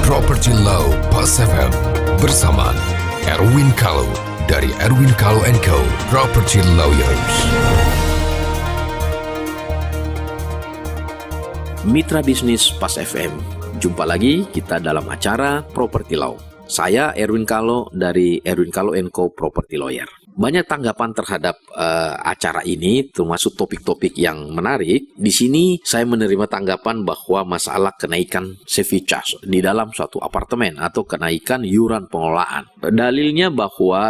Property Law Pas FM bersama Erwin Kalau dari Erwin Kalau & Co. Property Lawyers. Mitra bisnis Pas FM. Jumpa lagi kita dalam acara Property Law. Saya Erwin Kalau dari Erwin Kalau & Co. Property Lawyer. Banyak tanggapan terhadap acara ini, termasuk topik-topik yang menarik. Di sini saya menerima tanggapan bahwa masalah kenaikan service charge di dalam suatu apartemen atau kenaikan iuran pengelolaan. Dalilnya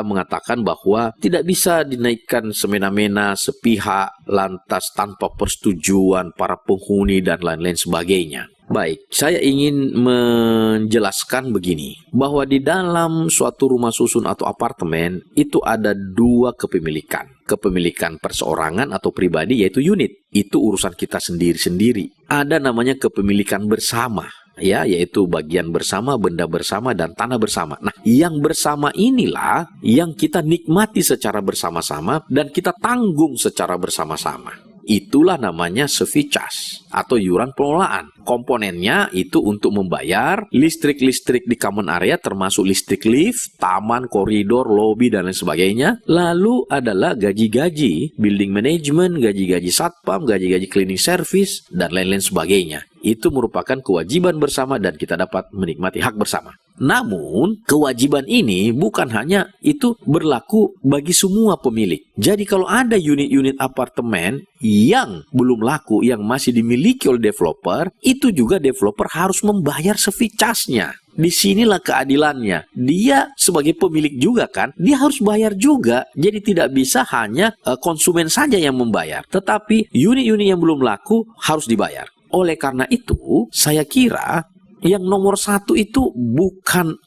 mengatakan bahwa tidak bisa dinaikkan semena-mena, sepihak, lantas tanpa persetujuan para penghuni dan lain-lain sebagainya. Baik, saya ingin menjelaskan begini, bahwa di dalam suatu rumah susun atau apartemen itu ada dua kepemilikan. Kepemilikan perseorangan atau pribadi yaitu unit. Itu urusan kita sendiri-sendiri. Ada namanya kepemilikan bersama, ya, yaitu bagian bersama, benda bersama, dan tanah bersama. Nah, yang bersama inilah yang kita nikmati secara bersama-sama dan kita tanggung secara bersama-sama. Itulah namanya service charge atau iuran pengelolaan. Komponennya itu untuk membayar listrik-listrik di common area termasuk listrik lift, taman, koridor, lobi, dan lain sebagainya. Lalu adalah gaji-gaji, building management, gaji-gaji satpam, gaji-gaji cleaning service, dan lain-lain sebagainya. Itu merupakan kewajiban bersama dan kita dapat menikmati hak bersama. Namun, kewajiban ini bukan hanya itu berlaku bagi semua pemilik. Jadi kalau ada unit-unit apartemen yang belum laku, yang masih dimiliki oleh developer, itu juga developer harus membayar service charge-nya. Disinilah keadilannya. Dia sebagai pemilik juga kan, dia harus bayar juga. Jadi tidak bisa hanya konsumen saja yang membayar. Tetapi unit-unit yang belum laku harus dibayar. Oleh karena itu, saya kira yang nomor satu itu bukan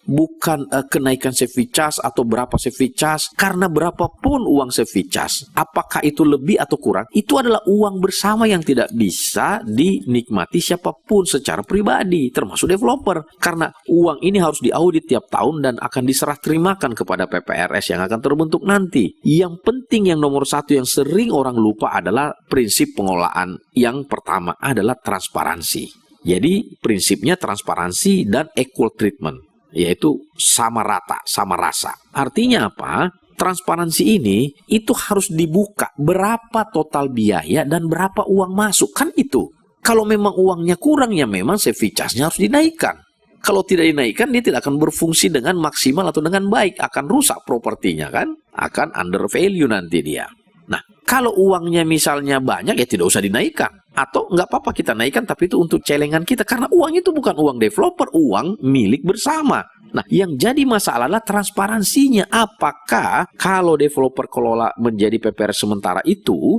kenaikan service charge atau berapa service charge, karena berapapun uang service charge, apakah itu lebih atau kurang, itu adalah uang bersama yang tidak bisa dinikmati siapapun secara pribadi, termasuk developer, karena uang ini harus diaudit tiap tahun dan akan diserah terimakan kepada PPRS yang akan terbentuk nanti. Yang penting yang nomor satu yang sering orang lupa adalah prinsip pengelolaan. Yang pertama adalah transparansi. Jadi prinsipnya transparansi dan equal treatment, yaitu sama rata, sama rasa. Artinya apa? Transparansi ini itu harus dibuka berapa total biaya dan berapa uang masuk, kan itu. Kalau memang uangnya kurang, ya memang service charge-nya harus dinaikkan. Kalau tidak dinaikkan, dia tidak akan berfungsi dengan maksimal atau dengan baik, akan rusak propertinya kan, akan under value nanti dia. Nah, kalau uangnya misalnya banyak, ya tidak usah dinaikkan. Atau nggak apa-apa kita naikkan, tapi itu untuk celengan kita. Karena uang itu bukan uang developer, uang milik bersama. Nah, yang jadi masalah adalah transparansinya. Apakah kalau developer kelola menjadi PPR sementara itu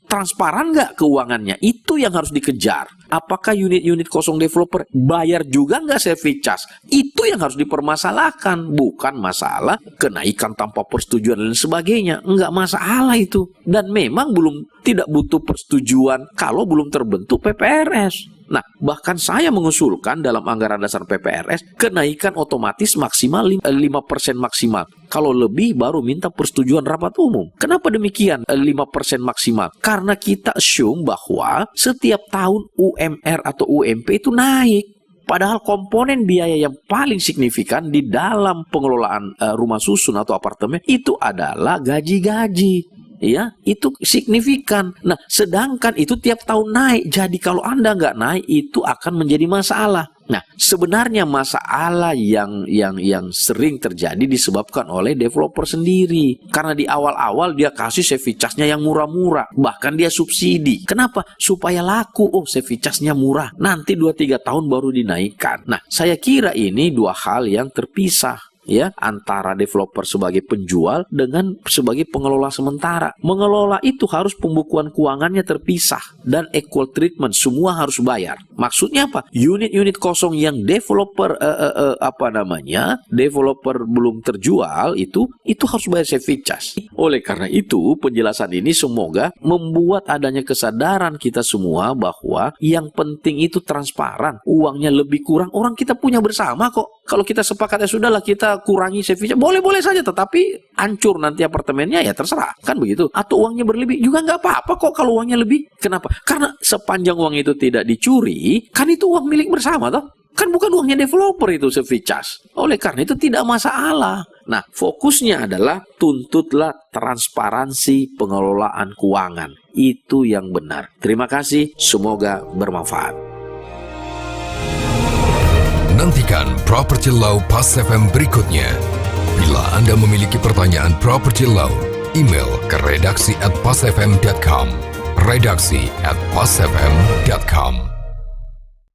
transparan nggak keuangannya? Itu yang harus dikejar. Apakah unit-unit kosong developer bayar juga nggak service charge? Itu yang harus dipermasalahkan. Bukan masalah kenaikan tanpa persetujuan dan sebagainya. Nggak masalah itu. Dan memang tidak butuh persetujuan kalau belum terbentuk PPRS. Nah, bahkan saya mengusulkan dalam anggaran dasar PPRS kenaikan otomatis maksimal 5% maksimal. Kalau lebih baru minta persetujuan rapat umum. Kenapa demikian 5% maksimal? Karena kita assume bahwa setiap tahun UMR atau UMP itu naik. Padahal komponen biaya yang paling signifikan di dalam pengelolaan rumah susun atau apartemen itu adalah gaji-gaji. Ya, itu signifikan. Nah, sedangkan itu tiap tahun naik. Jadi kalau Anda nggak naik, itu akan menjadi masalah. Nah, sebenarnya masalah yang sering terjadi disebabkan oleh developer sendiri. Karena di awal-awal dia kasih service charge-nya yang murah-murah. Bahkan dia subsidi. Kenapa? Supaya laku. Oh, service charge-nya murah. Nanti 2-3 tahun baru dinaikkan. Nah, saya kira ini dua hal yang terpisah. Ya, antara developer sebagai penjual dengan sebagai pengelola sementara. Mengelola itu harus pembukuan keuangannya terpisah dan equal treatment, semua harus bayar. Maksudnya apa? Unit-unit kosong yang developer developer belum terjual itu harus bayar service charge. Oleh karena itu, penjelasan ini semoga membuat adanya kesadaran kita semua bahwa yang penting itu transparan. Uangnya lebih kurang, orang kita punya bersama kok. Kalau kita sepakat ya sudahlah kita kurangi service charge, boleh-boleh saja, tetapi hancur nanti apartemennya ya terserah, kan begitu. Atau uangnya berlebih juga nggak apa-apa kok kalau uangnya lebih. Kenapa? Karena sepanjang uang itu tidak dicuri, kan itu uang milik bersama toh. Kan bukan uangnya developer itu service charge. Oleh karena itu tidak masalah. Nah, fokusnya adalah tuntutlah transparansi pengelolaan keuangan. Itu yang benar. Terima kasih, semoga bermanfaat. Nantikan Property Law Pas FM berikutnya. Bila Anda memiliki pertanyaan Property Law, email ke redaksi@pasfm.com. redaksi@pasfm.com.